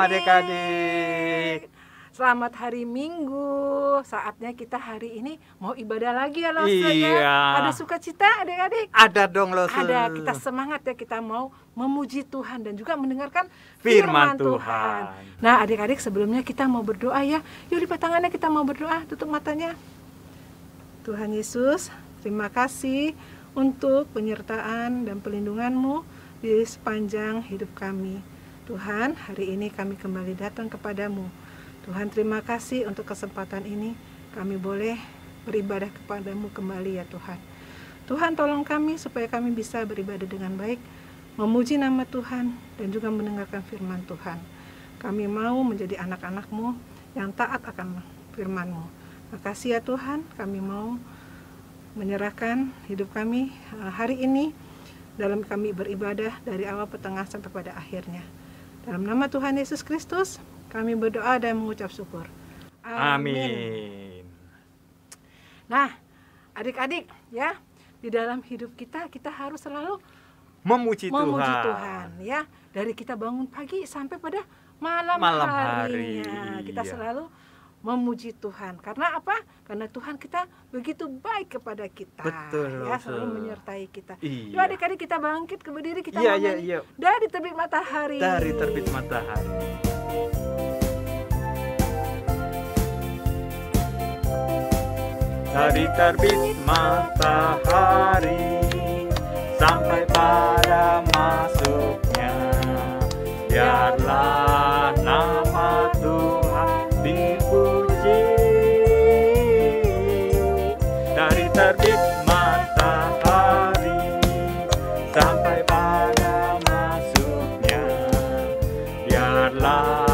adik-adik. Selamat hari Minggu. Saatnya kita hari ini mau ibadah lagi ya Lose Iya. ya. Ada sukacita adik-adik? Ada dong Lose. Ada, kita semangat ya, kita mau memuji Tuhan dan juga mendengarkan Firman firman Tuhan. Nah adik-adik, sebelumnya kita mau berdoa ya. Yuk lipat tangannya, kita mau berdoa, tutup matanya. Tuhan Yesus, terima kasih untuk penyertaan dan pelindungan-Mu di sepanjang hidup kami. Tuhan, hari ini kami kembali datang kepadamu. Tuhan, terima kasih untuk kesempatan ini. Kami boleh beribadah kepadamu kembali ya Tuhan. Tuhan, tolong kami supaya kami bisa beribadah dengan baik, memuji nama Tuhan, dan juga mendengarkan firman Tuhan. Kami mau menjadi anak-anak-Mu yang taat akan firman-Mu. Makasih ya Tuhan, kami mau menyerahkan hidup kami hari ini dalam kami beribadah dari awal, pertengah, sampai pada akhirnya. Dalam nama Tuhan Yesus Kristus, kami berdoa dan mengucap syukur. Amin. Nah, adik-adik ya, di dalam hidup kita harus selalu Memuji Tuhan ya. Dari kita bangun pagi sampai pada malam harinya. Kita iya. selalu memuji Tuhan. Karena apa? Karena Tuhan kita begitu baik kepada kita. Betul, ya, Lose. selalu menyertai kita. Iya. Yuk adik-adik, kita bangkit ke berdiri, kita Iya, mau iya, nyanyi. iya. Dari terbit matahari. Dari terbit matahari. Dari terbit matahari sampai pada masuknya, biarlah nama Tuhan dipuji. Dari terbit matahari sampai pada masuknya, biarlah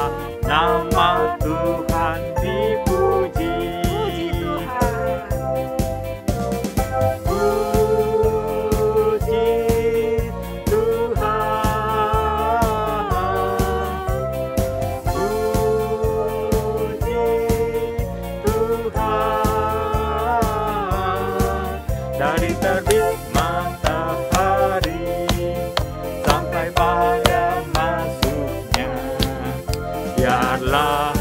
nama Tuhan dipuji. Dari terbit matahari sampai pada masuknya, biarlah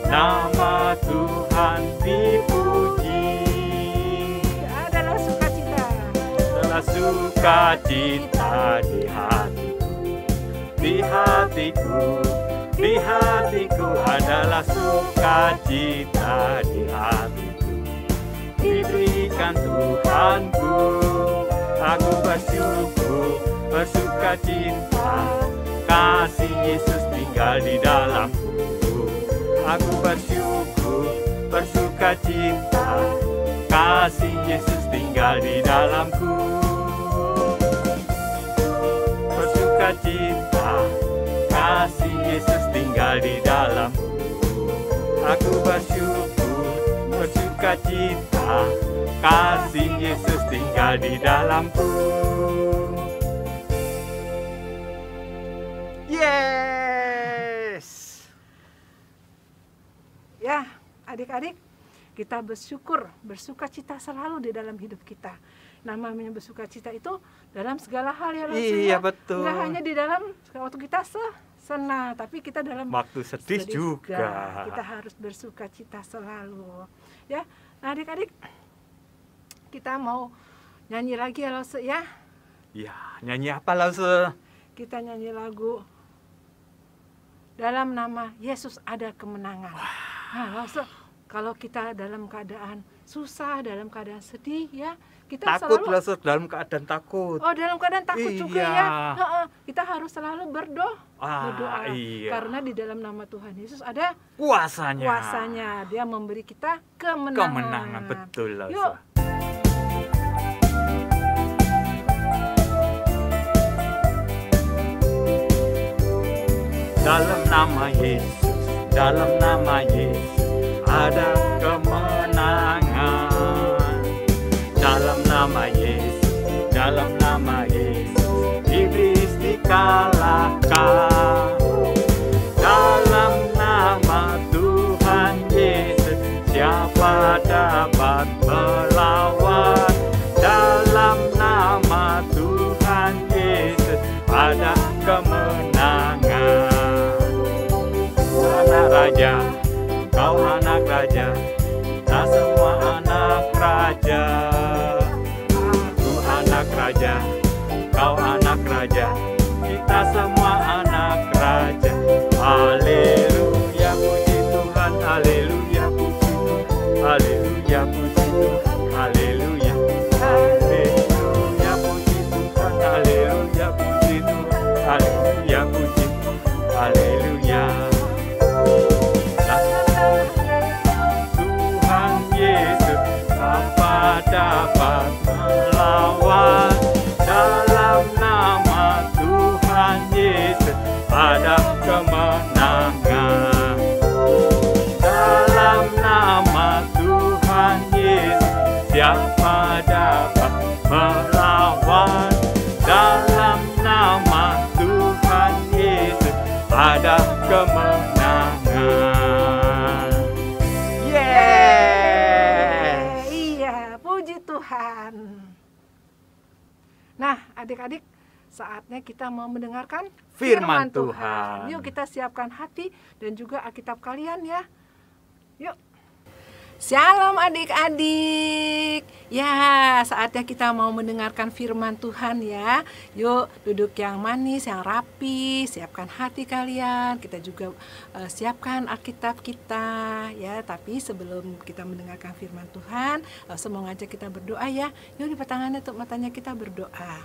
nama Tuhan dipuji. Adalah sukacita. Adalah sukacita di hatiku, di hatiku, di hatiku adalah sukacita di hatiku. Diberikan Tuhanku, aku bersyukur, bersukacita, kasih Yesus tinggal di dalamku. Aku bersyukur, bersukacita, kasih Yesus tinggal di dalamku. Bersukacita, kasih Yesus tinggal di dalamku. Aku bersyukur, bersukacita, kasih Yesus tinggal di dalamku. Yes. Ya, adik-adik, kita bersyukur, bersukacita selalu di dalam hidup kita. Namanya bersukacita itu dalam segala hal ya Lose, Iya, ya. betul. Nggak hanya di dalam waktu kita senang, tapi kita dalam Waktu sedih juga. Kita harus bersukacita selalu. Ya, nah adik-adik, kita mau nyanyi lagi ya Lose ya. Ya, nyanyi apa Lause? Kita nyanyi lagu Dalam Nama Yesus Ada Kemenangan. Nah Lose, kalau kita dalam keadaan susah, dalam keadaan sedih ya, kita Takut selalu Lause, dalam keadaan takut. Oh, dalam keadaan takut juga Iya. ya. Kita harus selalu berdoa. Iya. Karena di dalam nama Tuhan Yesus ada Kuasanya. kuasanya. Dia memberi kita kemenangan. Kemenangan, betul Lause. Yuk. Dalam nama Yesus, dalam nama Yesus ada kemenangan. Dalam nama Yesus, dalam nama Yesus iblis dikalahkan. Dalam nama Tuhan Yesus siapa dapat melawan? Dalam nama Tuhan Yesus ada kemenangan. raja, kau anak raja, kita semua anak raja. Haleluya, puji Tuhan, haleluya, puji Tuhan, haleluya, puji Tuhan, haleluya, haleluya, puji Tuhan, haleluya, puji Tuhan, haleluya, puji Tuhan, haleluya. Tuhan Yesus, apa dapat melawan? Dalam nama Tuhan Yesus ada kemenangan. Dalam nama Tuhan Yesus, siapa dapat melawan? Dalam nama Tuhan Yesus ada kemenangan. Iya, puji Tuhan. Nah, adik-adik, saatnya kita mau mendengarkan Firman Tuhan. Yuk kita siapkan hati dan juga Alkitab kalian ya. Yuk. Shalom adik-adik. Ya, saatnya kita mau mendengarkan firman Tuhan ya. Yuk duduk yang manis, yang rapi, siapkan hati kalian. Kita juga siapkan Alkitab kita ya. Tapi sebelum kita mendengarkan firman Tuhan, saya mau ngajak kita berdoa ya. Yuk lipat tangannya untuk matanya, kita berdoa.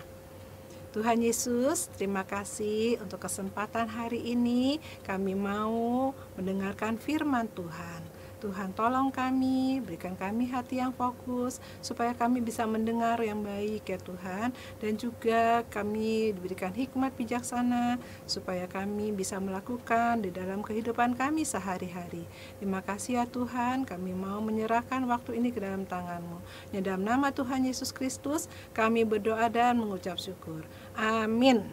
Tuhan Yesus, terima kasih untuk kesempatan hari ini. Kami mau mendengarkan firman Tuhan. Tuhan tolong kami, berikan kami hati yang fokus, supaya kami bisa mendengar yang baik ya Tuhan. Dan juga kami diberikan hikmat bijaksana, supaya kami bisa melakukan di dalam kehidupan kami sehari-hari. Terima kasih ya Tuhan, kami mau menyerahkan waktu ini ke dalam tangan-Mu. Di dalam nama Tuhan Yesus Kristus, kami berdoa dan mengucap syukur. Amin.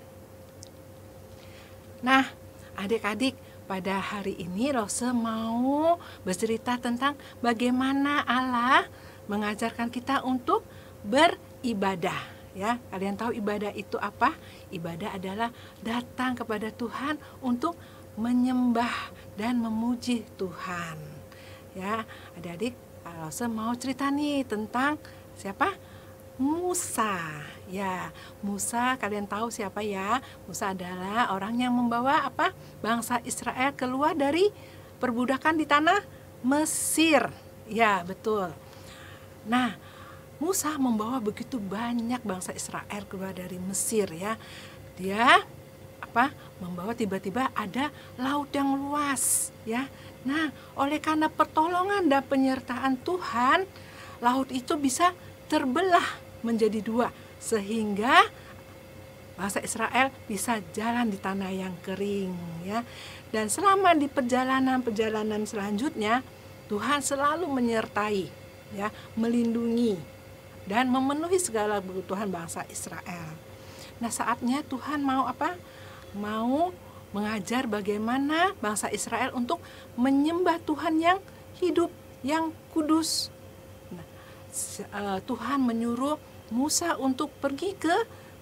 Nah, adik-adik, pada hari ini Rose mau bercerita tentang bagaimana Allah mengajarkan kita untuk beribadah ya. Kalian tahu ibadah itu apa? Ibadah adalah datang kepada Tuhan untuk menyembah dan memuji Tuhan. Ya, adik-adik, Rose mau cerita nih tentang siapa? Musa. Ya, Musa, kalian tahu siapa ya? Musa adalah orang yang membawa apa? Bangsa Israel keluar dari perbudakan di tanah Mesir. Ya, betul. Nah, Musa membawa begitu banyak bangsa Israel keluar dari Mesir ya. Dia apa? Membawa tiba-tiba ada laut yang luas ya. Nah, oleh karena pertolongan dan penyertaan Tuhan, laut itu bisa terbelah menjadi dua, sehingga bangsa Israel bisa jalan di tanah yang kering ya. Dan selama di perjalanan selanjutnya, Tuhan selalu menyertai ya, melindungi dan memenuhi segala kebutuhan bangsa Israel. Nah, saatnya Tuhan mau apa? Mau mengajar bagaimana bangsa Israel untuk menyembah Tuhan yang hidup, yang kudus. Tuhan menyuruh Musa untuk pergi ke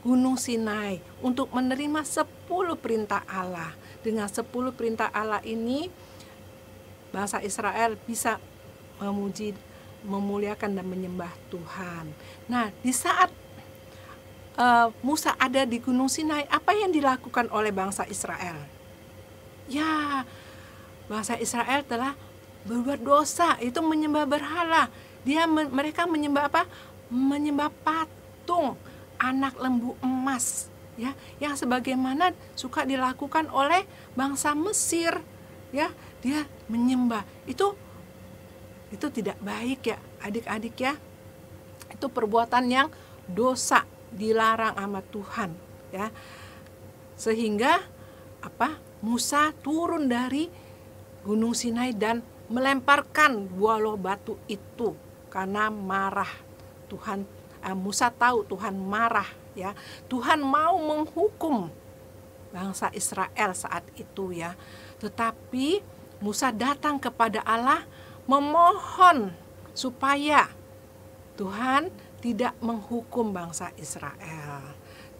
Gunung Sinai untuk menerima 10 perintah Allah. Dengan 10 perintah Allah ini, bangsa Israel bisa memuji, memuliakan dan menyembah Tuhan. Nah, di saat Musa ada di Gunung Sinai, apa yang dilakukan oleh bangsa Israel? Ya, bangsa Israel telah berbuat dosa, itu menyembah berhala. Mereka menyembah apa? Menyembah patung anak lembu emas ya, yang sebagaimana suka dilakukan oleh bangsa Mesir ya. Dia menyembah itu tidak baik ya adik-adik ya. Itu perbuatan yang dosa, dilarang sama Tuhan ya. Sehingga apa? Musa turun dari Gunung Sinai dan melemparkan dua loh batu itu karena marah. Tuhan, Musa tahu Tuhan marah ya. Tuhan mau menghukum bangsa Israel saat itu ya. Tetapi Musa datang kepada Allah memohon supaya Tuhan tidak menghukum bangsa Israel.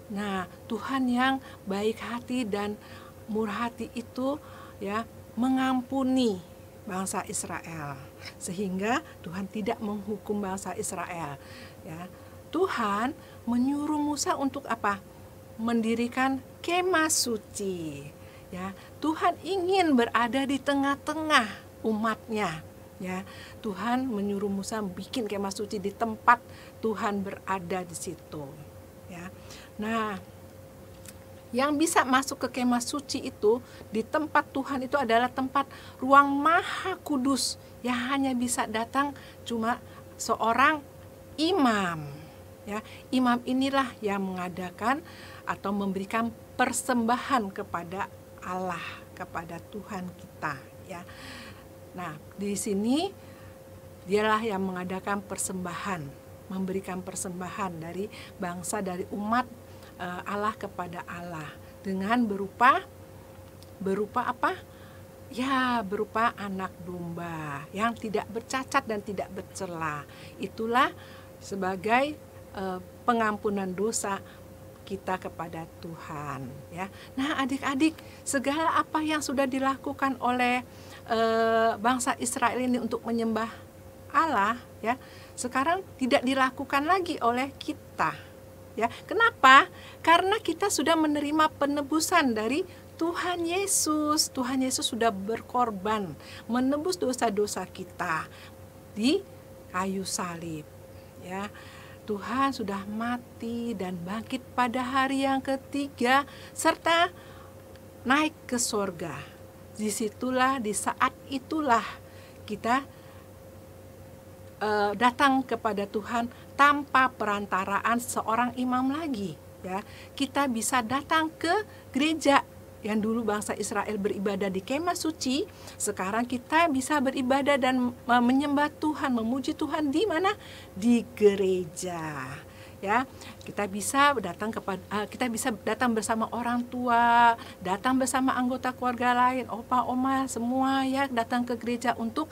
Nah, Tuhan yang baik hati dan murah hati itu ya mengampuni bangsa Israel, sehingga Tuhan tidak menghukum bangsa Israel ya. Tuhan menyuruh Musa untuk apa? Mendirikan kemah suci. Ya, Tuhan ingin berada di tengah-tengah umatnya. Ya, Tuhan menyuruh Musa bikin kemah suci di tempat Tuhan berada di situ. Ya, nah, yang bisa masuk ke kemah suci itu di tempat Tuhan itu adalah tempat ruang maha kudus yang hanya bisa datang cuma seorang imam. Ya, imam inilah yang mengadakan atau memberikan persembahan kepada Allah, kepada Tuhan kita. Ya, nah di sini dialah yang mengadakan persembahan, memberikan persembahan dari bangsa, dari umat Allah kepada Allah dengan berupa apa? Ya, berupa anak domba yang tidak bercacat dan tidak bercela. Itulah sebagai pengampunan dosa kita kepada Tuhan, ya. Nah, adik-adik, segala apa yang sudah dilakukan oleh bangsa Israel ini untuk menyembah Allah, ya, sekarang tidak dilakukan lagi oleh kita, ya. Kenapa? Karena kita sudah menerima penebusan dari Tuhan Yesus. Tuhan Yesus sudah berkorban menebus dosa-dosa kita di kayu salib, ya. Tuhan sudah mati dan bangkit pada hari yang ketiga serta naik ke sorga. Disitulah, di saat itulah kita datang kepada Tuhan tanpa perantaraan seorang imam lagi. Ya, kita bisa datang ke gereja. Yang dulu bangsa Israel beribadah di kemah suci, sekarang kita bisa beribadah dan menyembah Tuhan, memuji Tuhan di mana? Di gereja. Ya, kita bisa datang bersama orang tua, datang bersama anggota keluarga lain, opa, oma, semua ya datang ke gereja untuk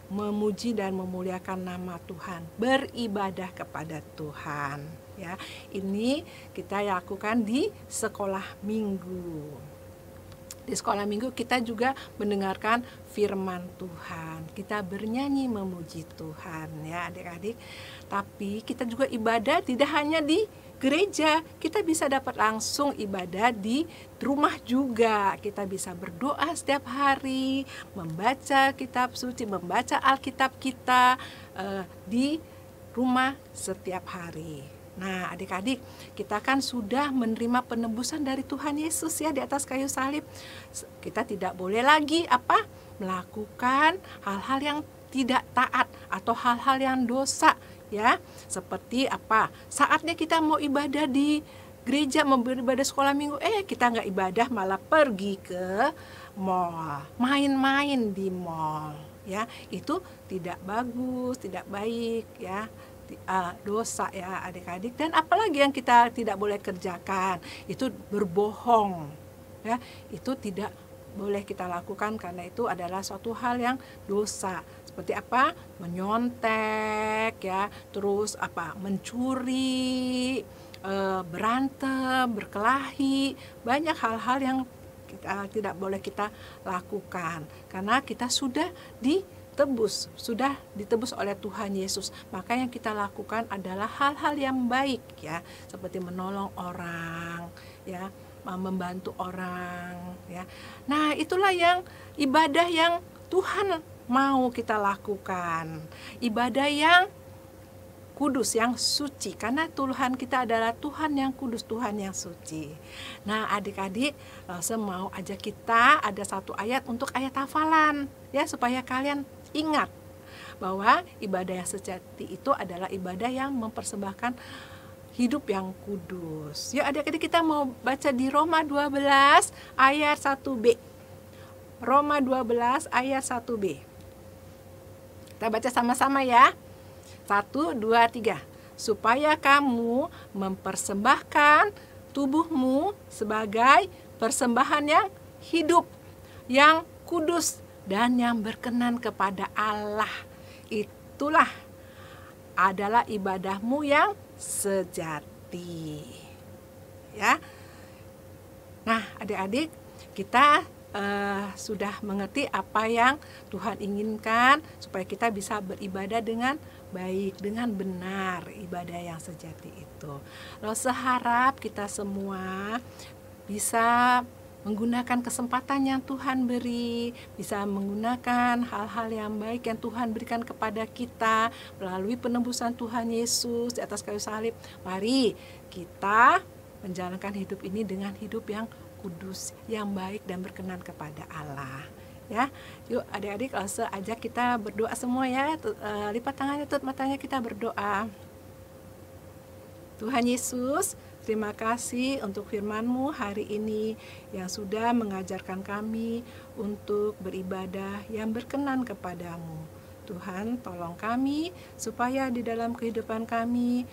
memuji dan memuliakan nama Tuhan, beribadah kepada Tuhan. Ya, ini kita lakukan di sekolah minggu. Di sekolah minggu kita juga mendengarkan firman Tuhan. Kita bernyanyi memuji Tuhan, ya adik-adik. Tapi kita juga ibadah tidak hanya di gereja. Kita bisa dapat langsung ibadah di rumah juga. Kita bisa berdoa setiap hari, membaca kitab suci, membaca Alkitab kita di rumah setiap hari. Nah, adik-adik, kita kan sudah menerima penebusan dari Tuhan Yesus ya di atas kayu salib. Kita tidak boleh lagi melakukan hal-hal yang tidak taat atau hal-hal yang dosa ya. Seperti saatnya kita mau ibadah di gereja, mau beribadah sekolah minggu, kita nggak ibadah malah pergi ke mall, main-main di mall ya. Itu tidak bagus, tidak baik ya. Dosa ya adik-adik. Dan apalagi yang kita tidak boleh kerjakan, itu berbohong ya, itu tidak boleh kita lakukan karena itu adalah suatu hal yang dosa. Seperti menyontek ya, terus mencuri, berantem, berkelahi, banyak hal-hal yang tidak boleh kita lakukan karena kita sudah ditebus oleh Tuhan Yesus. Maka yang kita lakukan adalah hal-hal yang baik ya, seperti menolong orang ya, membantu orang ya. Nah, itulah yang ibadah yang Tuhan mau kita lakukan. Ibadah yang kudus, yang suci, karena Tuhan kita adalah Tuhan yang kudus, Tuhan yang suci. Nah, adik-adik, saya mau ajak kita ada satu ayat untuk ayat hafalan ya, supaya kalian ingat bahwa ibadah yang sejati itu adalah ibadah yang mempersembahkan hidup yang kudus. Yuk adik-adik, kita mau baca di Roma 12 ayat 1b. Roma 12 ayat 1b. Kita baca sama-sama ya. 1, 2, 3. Supaya kamu mempersembahkan tubuhmu sebagai persembahan yang hidup, yang kudus, dan yang berkenan kepada Allah. Itulah adalah ibadahmu yang sejati. Ya. Nah, adik-adik, kita sudah mengerti apa yang Tuhan inginkan supaya kita bisa beribadah dengan baik, dengan benar, ibadah yang sejati itu. Lalu seharap kita semua bisa menggunakan kesempatan yang Tuhan beri, bisa menggunakan hal-hal yang baik yang Tuhan berikan kepada kita melalui penebusan Tuhan Yesus di atas kayu salib. Mari kita menjalankan hidup ini dengan hidup yang kudus, yang baik dan berkenan kepada Allah. Ya, yuk adik-adik langsung ajak kita berdoa semua ya. Lipat tangannya, tutup matanya, kita berdoa. Tuhan Yesus, terima kasih untuk firman-Mu hari ini yang sudah mengajarkan kami untuk beribadah yang berkenan kepadamu. Tuhan, tolong kami supaya di dalam kehidupan kami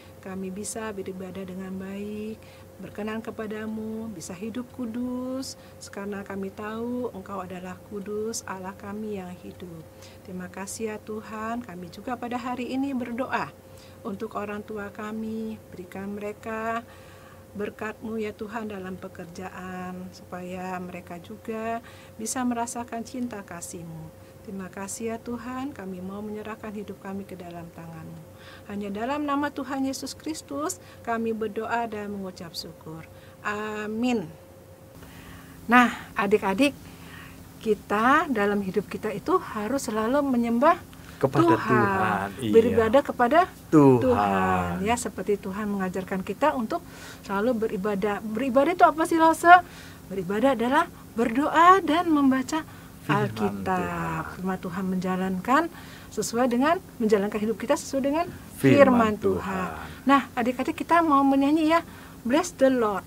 bisa beribadah dengan baik, berkenan kepadamu, bisa hidup kudus, karena kami tahu Engkau adalah kudus, Allah kami yang hidup. Terima kasih ya Tuhan, kami juga pada hari ini berdoa untuk orang tua kami, berikan mereka berkat-Mu ya Tuhan dalam pekerjaan, supaya mereka juga bisa merasakan cinta kasih-Mu. Terima kasih ya Tuhan, kami mau menyerahkan hidup kami ke dalam tangan-Mu. Hanya dalam nama Tuhan Yesus Kristus kami berdoa dan mengucap syukur. Amin. Nah, adik-adik, kita dalam hidup kita itu harus selalu menyembah Kepada Tuhan. Iya. Beribadah kepada Tuhan. Tuhan. Ya, seperti Tuhan mengajarkan kita untuk selalu beribadah. Beribadah itu apa sih, Lasa? Beribadah adalah berdoa dan membaca Alkitab. Firman Tuhan menjalankan sesuai dengan menjalankan hidup kita sesuai dengan firman Tuhan. Nah, adik-adik kita mau menyanyi ya, Bless the Lord.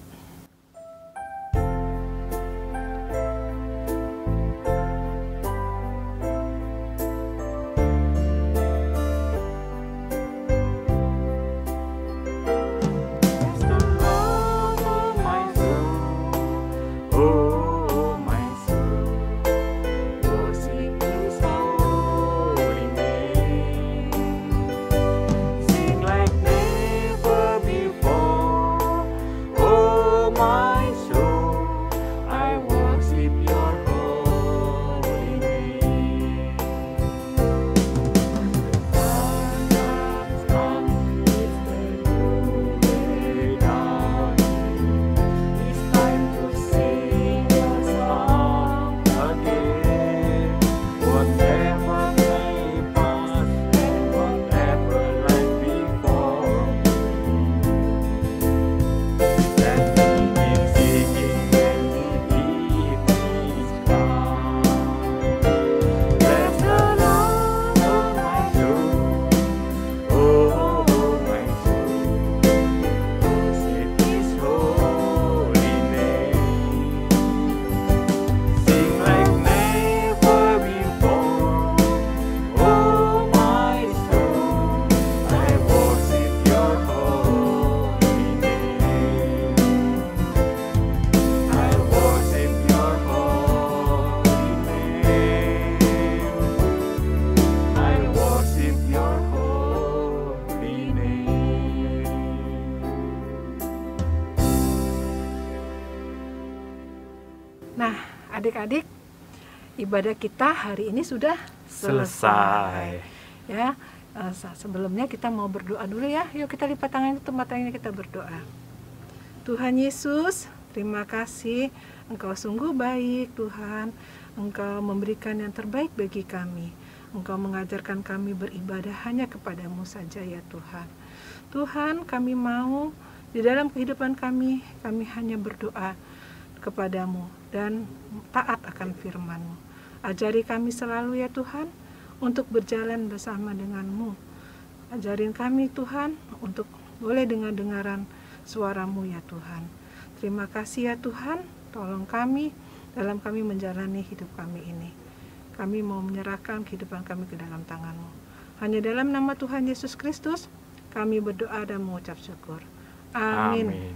Nah, adik-adik, ibadah kita hari ini sudah selesai. Ya, sebelumnya kita mau berdoa dulu ya. Yuk kita lipat tangan, tempat tangannya, kita berdoa. Tuhan Yesus, terima kasih. Engkau sungguh baik Tuhan. Engkau memberikan yang terbaik bagi kami. Engkau mengajarkan kami beribadah hanya kepadamu saja ya Tuhan. Tuhan, kami mau di dalam kehidupan kami hanya berdoa kepadamu dan taat akan firman-Mu. Ajari kami selalu ya Tuhan untuk berjalan bersama denganmu. Ajarin kami Tuhan untuk boleh dengar-dengaran suara-Mu ya Tuhan. Terima kasih ya Tuhan, tolong kami dalam kami menjalani hidup kami ini. Kami mau menyerahkan kehidupan kami ke dalam tangan-Mu. Hanya dalam nama Tuhan Yesus Kristus kami berdoa dan mengucap syukur. Amin. Amin.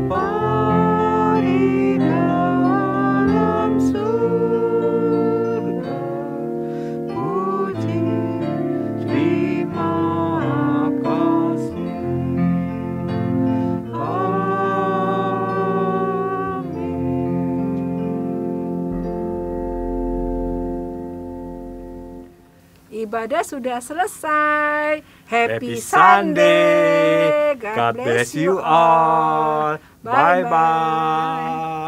Bapa ibadah sudah selesai. Happy Happy Sunday. Sunday. God bless you all. Bye-bye.